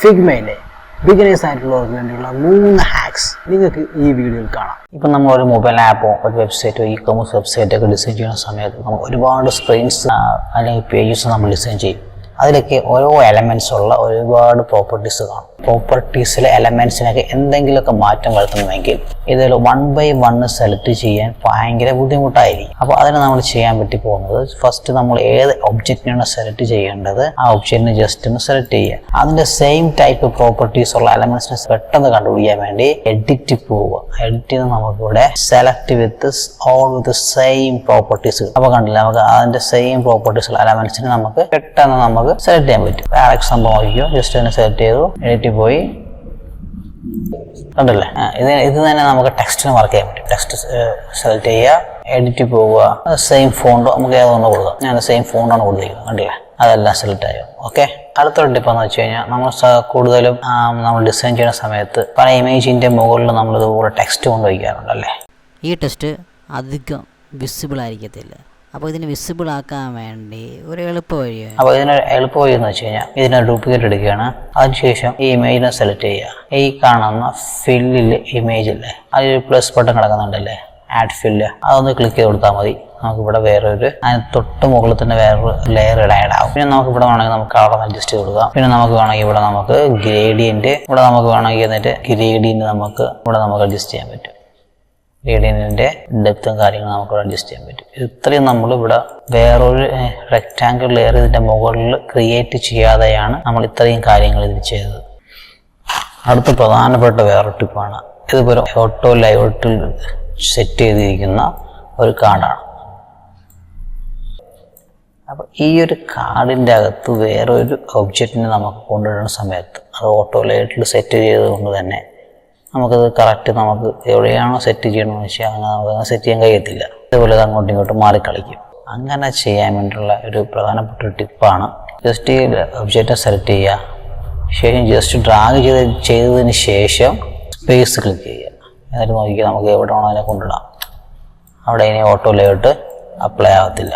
ഫിഗ്മയിലെ beginners ആയിട്ടുള്ളവർക്ക് വേണ്ടിയുള്ള 3 hacks നിങ്ങൾക്ക് ഈ വീഡിയോയിൽ കാണാം. ഇപ്പം നമ്മൾ ഒരു മൊബൈൽ ആപ്പോ ഒരു വെബ്സൈറ്റോ ഇ-കൊമേഴ്സ് വെബ്സൈറ്റൊക്കെ ഡിസൈൻ ചെയ്യുന്ന സമയത്ത് നമ്മൾ ഒരുപാട് സ്ക്രീൻസ് അല്ലെങ്കിൽ പേജസ് നമ്മൾ ഡിസൈൻ ചെയ്യും. അതിലൊക്കെ ഓരോ എലമെൻറ്റ്സ് ഉള്ള ഒരുപാട് പ്രോപ്പർട്ടീസ് കാണും. പ്രോപ്പർട്ടീസിലെ എലമെൻറ്റ്സിനൊക്കെ എന്തെങ്കിലുമൊക്കെ മാറ്റം വരുത്തണമെങ്കിൽ ഇതിൽ 1 by 1 സെലക്ട് ചെയ്യാൻ ഭയങ്കര ബുദ്ധിമുട്ടായിരിക്കും. അപ്പോൾ അതിന് നമ്മൾ ചെയ്യാൻ പറ്റി പോകുന്നത് ഫസ്റ്റ് നമ്മൾ ഏത് ഒബ്ജക്റ്റിനാണ് സെലക്ട് ചെയ്യേണ്ടത് ആ ഒബ്ജക്റ്റിനെ ജസ്റ്റ് ഒന്ന് സെലക്ട് ചെയ്യുക. അതിൻ്റെ സെയിം ടൈപ്പ് പ്രോപ്പർട്ടീസ് ഉള്ള എലമെൻറ്റ്സിനെ പെട്ടെന്ന് കണ്ടുപിടിക്കാൻ വേണ്ടി എഡിറ്റ് പോവുക. എഡിറ്റ് ചെയ്ത് നമുക്കിവിടെ select with all with same properties. അപ്പോൾ കണ്ടില്ല, നമുക്ക് അതിൻ്റെ സെയിം പ്രോപ്പർട്ടീസ് ഉള്ള എലമെൻറ്റ്സിനെ നമുക്ക് പെട്ടെന്ന് നമുക്ക് സെലക്ട് ചെയ്യാൻ പറ്റും. വേറെ എക്സാമ്പിൾ നോക്കിയോ, ജസ്റ്റ് തന്നെ സെലക്ട് ചെയ്തു, എഡിറ്റ് പോയി, കണ്ടല്ലേ. ഇത് തന്നെ നമുക്ക് ടെക്സ്റ്റിന് വർക്ക് ചെയ്യാൻ പറ്റും. ടെക്സ്റ്റ് സെലക്ട് ചെയ്യുക, എഡിറ്റ് പോവുക, സെയിം ഫോണ്ട് നമുക്ക് ഏതൊന്ന് കൊടുക്കുക. ഞാൻ സെയിം ഫോണ്ടാണ് കൊടുത്തിരിക്കുന്നത്, കണ്ടില്ലേ, അതെല്ലാം സെലക്ട് ആയോ. ഓക്കെ, അടുത്തൊരു ടിപ്പ് എന്ന് വെച്ച് കഴിഞ്ഞാൽ നമ്മൾ കൂടുതലും നമ്മൾ ഡിസൈൻ ചെയ്യുന്ന സമയത്ത് പല ഇമേജിൻ്റെ മുകളിൽ നമ്മൾ ഇതുപോലെ ടെക്സ്റ്റ് കൊണ്ട് വയ്ക്കാറുണ്ടല്ലേ. ഈ ടെക്സ്റ്റ് അധികം വിസിബിൾ ആയിരിക്കത്തില്ല. അപ്പോൾ ഇതിന് വിസിബിൾ ആക്കാൻ വേണ്ടി ഒരു എളുപ്പ വഴിയാണ്. അപ്പോൾ ഇതിന് എളുപ്പ വഴി എന്ന് വെച്ച് കഴിഞ്ഞാൽ ഇതിനെ ഡ്യൂപ്ലിക്കേറ്റ് എടുക്കുകയാണ്. അതിനുശേഷം ഈ ഇമേജിനെ സെലക്ട് ചെയ്യുക. ഈ കാണുന്ന ഫില്ലിൽ ഇമേജ് ഇല്ലേ, അതിൽ പ്ലസ് ബട്ടൺ കിടക്കുന്നുണ്ടല്ലേ, ആഡ് ഫില്ല്, അതൊന്ന് ക്ലിക്ക് ചെയ്ത് കൊടുത്താൽ മതി. നമുക്കിവിടെ വേറൊരു അതിന് തൊട്ട് മുകളിൽ തന്നെ വേറൊരു ലെയർ ആഡ് ആവും. പിന്നെ നമുക്ക് ഇവിടെ വേണമെങ്കിൽ നമുക്ക് കളർ അഡ്ജസ്റ്റ് ചെയ്ത് കൊടുക്കാം. പിന്നെ നമുക്ക് വേണമെങ്കിൽ ഇവിടെ നമുക്ക് ഗ്രേഡിയൻറ്റ്, ഇവിടെ നമുക്ക് വേണമെങ്കിൽ എന്നിട്ട് ഗ്രേഡിയൻറ്റ് നമുക്ക് അഡ്ജസ്റ്റ് ചെയ്യാൻ പറ്റും. ഗ്രേഡിയൻറ്റിൻ്റെ ഡെപ്തും കാര്യങ്ങളും നമുക്ക് അഡ്ജസ്റ്റ് ചെയ്യാൻ പറ്റും. ഇത്രയും നമ്മളിവിടെ വേറൊരു റെക്റ്റാങ്കിൾ ലെയർ ഇതിൻ്റെ മുകളിൽ ക്രിയേറ്റ് ചെയ്യാതെയാണ് നമ്മൾ ഇത്രയും കാര്യങ്ങൾ ഇതിൽ ചെയ്തത്. അടുത്ത പ്രധാനപ്പെട്ട വേറൊരു ടിപ്പാണ്, ഇതിപ്പോൾ ഓട്ടോ ലേഔട്ടിൽ സെറ്റ് ചെയ്തിരിക്കുന്ന ഒരു കാർഡാണ്. അപ്പോൾ ഈ ഒരു കാർഡിൻ്റെ അകത്ത് വേറൊരു ഒബ്ജക്റ്റിനെ നമുക്ക് കൊണ്ടുവരുന്ന സമയത്ത് അത് ഓട്ടോ ലേഔട്ടിൽ സെറ്റ് ചെയ്തതുകൊണ്ട് തന്നെ നമുക്കത് കറക്റ്റ് നമുക്ക് എവിടെയാണോ സെറ്റ് ചെയ്യണമെന്ന് വെച്ചാൽ അങ്ങനെ നമുക്ക് സെറ്റ് ചെയ്യാൻ കഴിയത്തില്ല. ഇതുപോലെ അത് അങ്ങോട്ടും ഇങ്ങോട്ടും മാറിക്കളിക്കും. അങ്ങനെ ചെയ്യാൻ വേണ്ടിയുള്ള ഒരു പ്രധാനപ്പെട്ട ഒരു ടിപ്പാണ്. ജസ്റ്റ് ഈ ഒബ്ജക്റ്റ് സെലക്ട് ചെയ്യുക, ശേഷം ജസ്റ്റ് ഡ്രാഗ് ചെയ്തതിന് ശേഷം സ്പേസ് ക്ലിക്ക് ചെയ്യുക. എന്നിട്ട് നോക്കിയാൽ നമുക്ക് എവിടെ വേണോ അതിനെ കൊണ്ടിടാം. അവിടെ ഇനി ഓട്ടോ ലേഔട്ട് അപ്ലൈ ആകത്തില്ല.